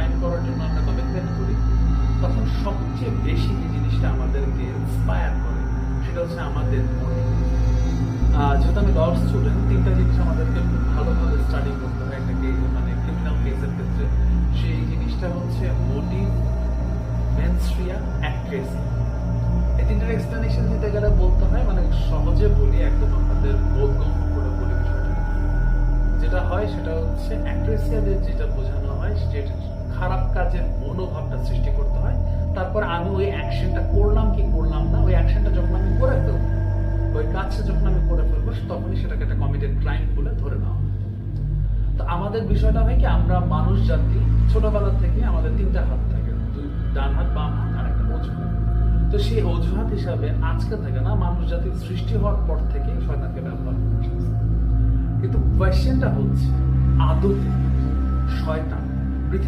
Crime করার জন্য আমরা কমিটমেন্ট করি, তখন সবচেয়ে বেশি যে জিনিসটা আমাদেরকে ইন্সপায়ার করে সেটা হচ্ছে আমাদের মোটিভ। যেহেতু আমি ল স্টুডেন্ট, তিনটা জিনিস আমাদেরকে খুব ভালোভাবে স্টাডি করতে হয় একটা মানে ক্রিমিনাল কেসের ক্ষেত্রে। সেই জিনিসটা হচ্ছে মোটিভ, মেনস্ট্রিয়া, অ্যাক্ট্রেসি। এই তিনটার এক্সপ্লেনেশন দিতে গেলে বলতে হয়, মানে সহজে বলি, একদম আপনাদের বোধগম্য করে বলি বিষয়টা। যেটা হয় সেটা হচ্ছে অ্যাক্ট্রেসিয়াদের যেটা বোঝানো হয়, যেটা খারাপ কাজের মনোভাবটা সৃষ্টি করতে হয়। তারপর আমি ওই অ্যাকশনটা করলাম কি করলাম না, ওই অ্যাকশনটা যখন আমি করে ফেলবো, ওই কাজটা যখন আমি করে ফেলবো, তখনই সেটাকে একটা কমিটেড ক্রাইম বলে ধরে নেওয়া হয়। তো আমাদের বিষয়টা হয় কি, আমরা মানুষ জাতি ছোটবেলা থেকে আমাদের তিনটা হাত থাকে, ডান হাত, বাম হাত আর একটা অজুহাত। তো সেই অজুহাত হিসাবে আজকে থেকে না, মানুষ জাতির সৃষ্টি হওয়ার পর থেকে শয়তানকে ব্যবহার করে আসছে। কিন্তু কোয়েশ্চেনটা হচ্ছে, আদতে শয়তান পৃথিবী